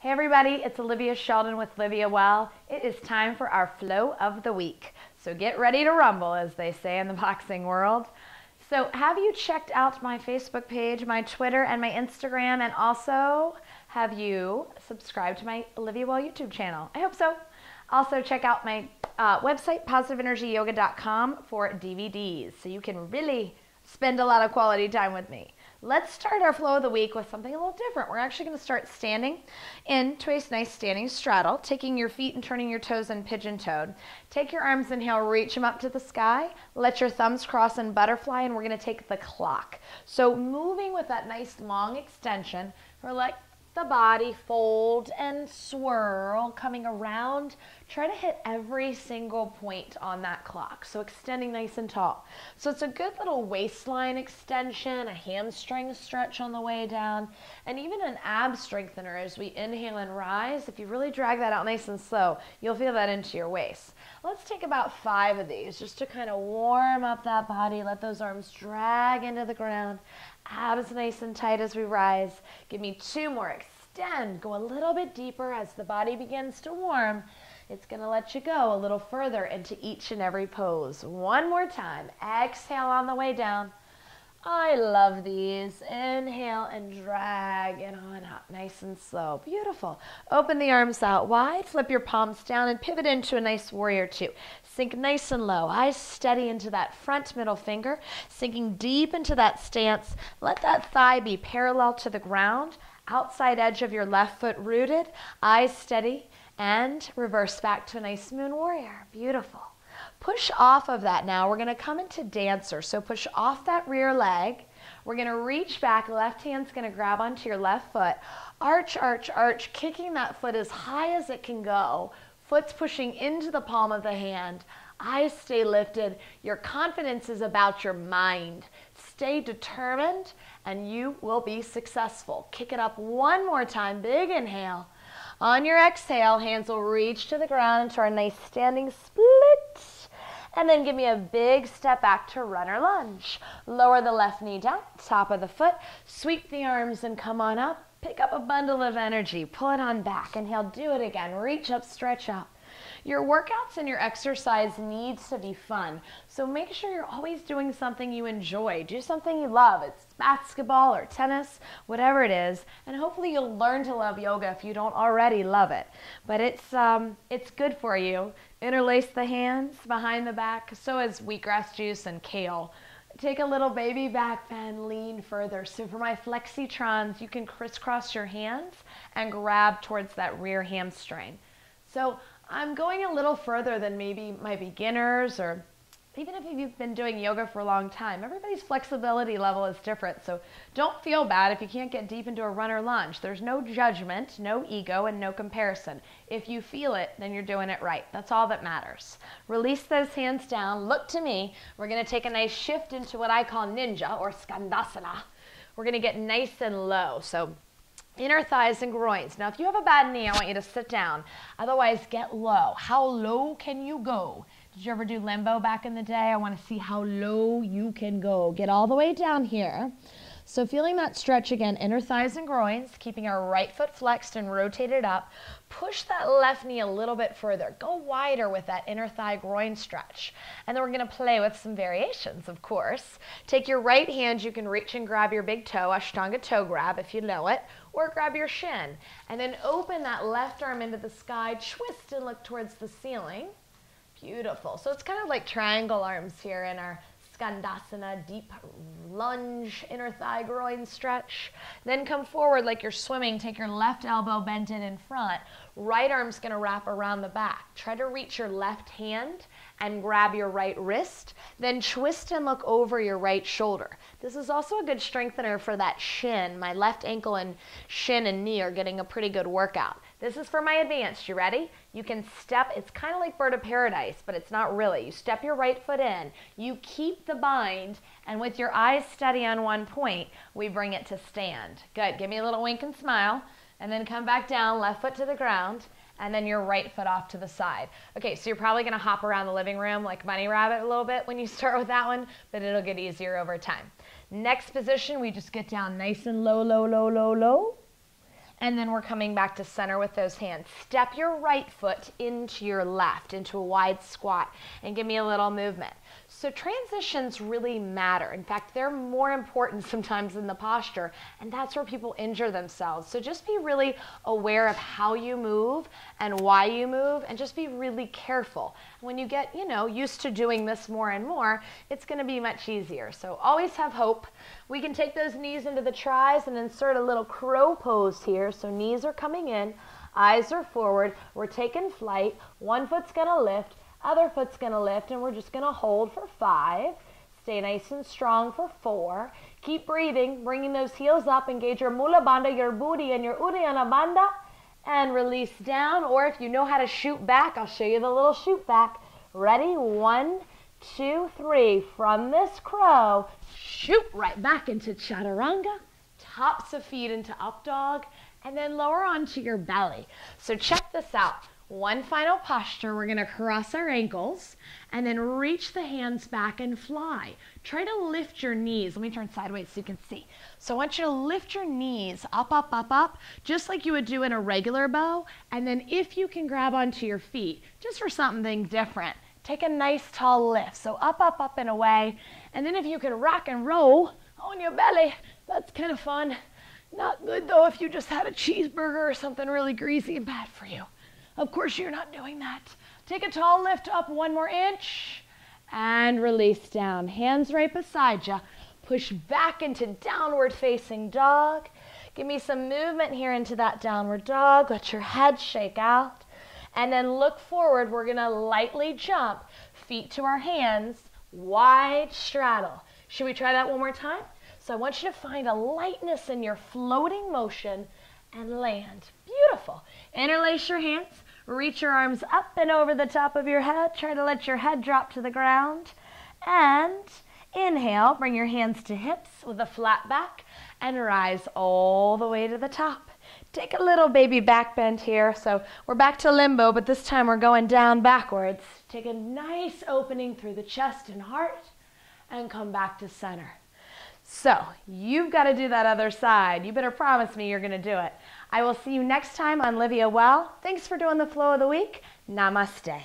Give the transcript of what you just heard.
Hey everybody, it's Olivia Sheldon with LiviaWell. It is time for our flow of the week. So get ready to rumble, as they say in the boxing world. So have you checked out my Facebook page, my Twitter, and my Instagram? And also, have you subscribed to my LiviaWell YouTube channel? I hope so. Also, check out my website, positiveenergyyoga.com, for DVDs, so you can really spend a lot of quality time with me. Let's start our flow of the week with something a little different. We're actually going to start standing into a nice standing straddle, taking your feet and turning your toes in pigeon-toed. Take your arms, inhale, reach them up to the sky. Let your thumbs cross in butterfly, and we're going to take the clock. So moving with that nice long extension, we're like the body fold and swirl, coming around. Try to hit every single point on that clock, so extending nice and tall. So it's a good little waistline extension, a hamstring stretch on the way down, and even an ab strengthener as we inhale and rise. If you really drag that out nice and slow, you'll feel that into your waist. Let's take about 5 of these just to kind of warm up that body. Let those arms drag into the ground. Abs nice and tight as we rise. Give me 2 more. Extend. Go a little bit deeper as the body begins to warm. It's going to let you go a little further into each and every pose. One more time. Exhale on the way down. I love these. Inhale and drag it on up nice and slow. Beautiful. Open the arms out wide. Flip your palms down and pivot into a nice warrior 2. Sink nice and low. Eyes steady into that front middle finger. Sinking deep into that stance. Let that thigh be parallel to the ground. Outside edge of your left foot rooted. Eyes steady. And reverse back to a nice moon warrior. Beautiful. Push off of that now. We're going to come into dancer. So push off that rear leg. We're going to reach back. Left hand's going to grab onto your left foot. Arch, arch, arch, kicking that foot as high as it can go. Foot's pushing into the palm of the hand. Eyes stay lifted. Your confidence is about your mind. Stay determined and you will be successful. Kick it up one more time. Big inhale. On your exhale, hands will reach to the ground into our nice standing split. And then give me a big step back to runner lunge. Lower the left knee down, top of the foot. Sweep the arms and come on up. Pick up a bundle of energy. Pull it on back. Inhale, do it again. Reach up, stretch up. Your workouts and your exercise needs to be fun. So make sure you're always doing something you enjoy. Do something you love. It's basketball or tennis, whatever it is. And hopefully you'll learn to love yoga if you don't already love it. But it's good for you. Interlace the hands behind the back. So is wheatgrass juice and kale. Take a little baby back bend, lean further. So for my flexitrons, you can crisscross your hands and grab towards that rear hamstring. So I'm going a little further than maybe my beginners, or even if you've been doing yoga for a long time. Everybody's flexibility level is different, so don't feel bad if you can't get deep into a runner lunge. There's no judgment, no ego, and no comparison. If you feel it, then you're doing it right. That's all that matters. Release those hands down. Look to me. We're going to take a nice shift into what I call ninja or skandasana. We're going to get nice and low. So inner thighs and groins. Now, if you have a bad knee, I want you to sit down. Otherwise, get low. How low can you go? Did you ever do limbo back in the day? I want to see how low you can go. Get all the way down here. So feeling that stretch again, inner thighs and groins, keeping our right foot flexed and rotated up. Push that left knee a little bit further. Go wider with that inner thigh groin stretch. And then we're going to play with some variations, of course. Take your right hand. You can reach and grab your big toe, Ashtanga toe grab if you know it, or grab your shin. And then open that left arm into the sky, twist and look towards the ceiling. Beautiful. So it's kind of like triangle arms here in our Skandasana, deep lunge, inner thigh groin stretch. Then come forward like you're swimming. Take your left elbow bent in front. Right arm's going to wrap around the back. Try to reach your left hand and grab your right wrist. Then twist and look over your right shoulder. This is also a good strengthener for that shin. My left ankle and shin and knee are getting a pretty good workout. This is for my advanced. You ready? You can step. It's kind of like bird of paradise, but it's not really. You step your right foot in. You keep the bind, and with your eyes steady on one point, we bring it to stand. Good. Give me a little wink and smile, and then come back down, left foot to the ground, and then your right foot off to the side. Okay, so you're probably going to hop around the living room like Bunny Rabbit a little bit when you start with that one, but it'll get easier over time. Next position, we just get down nice and low, low, low, low, low. And then we're coming back to center with those hands. Step your right foot into your left, into a wide squat, and give me a little movement. So transitions really matter. In fact, they're more important sometimes than the posture, and that's where people injure themselves. So just be really aware of how you move and why you move, and just be really careful. When you get, used to doing this more and more, it's going to be much easier. So always have hope. We can take those knees into the tris and insert a little crow pose here. So knees are coming in, eyes are forward. We're taking flight. One foot's going to lift, other foot's going to lift, and we're just going to hold for 5. Stay nice and strong for 4. Keep breathing, bringing those heels up. Engage your mula bandha, your booty, and your uddiyana bandha. And release down. Or if you know how to shoot back, I'll show you the little shoot back. Ready? 1, 2, 3. From this crow, shoot right back into chaturanga. Tops of feet into up dog. And then lower onto your belly. So check this out. One final posture, we're going to cross our ankles and then reach the hands back and fly. Try to lift your knees. Let me turn sideways so you can see. So I want you to lift your knees up, up, up, up, just like you would do in a regular bow. And then if you can grab onto your feet, just for something different, take a nice tall lift. So up, up, up and away. And then if you can rock and roll on your belly, that's kind of fun. Not good though if you just had a cheeseburger or something really greasy and bad for you. Of course, you're not doing that. Take a tall lift up 1 more inch and release down. Hands right beside you. Push back into downward facing dog. Give me some movement here into that downward dog. Let your head shake out. And then look forward. We're going to lightly jump. Feet to our hands. Wide straddle. Should we try that one more time? So I want you to find a lightness in your floating motion and land. Beautiful. Interlace your hands. Reach your arms up and over the top of your head. Try to let your head drop to the ground. And inhale, bring your hands to hips with a flat back and rise all the way to the top. Take a little baby back bend here. So we're back to limbo, but this time we're going down backwards. Take a nice opening through the chest and heart and come back to center. So you've got to do that other side. You better promise me you're going to do it. I will see you next time on LiviaWell. Thanks for doing the flow of the week. Namaste.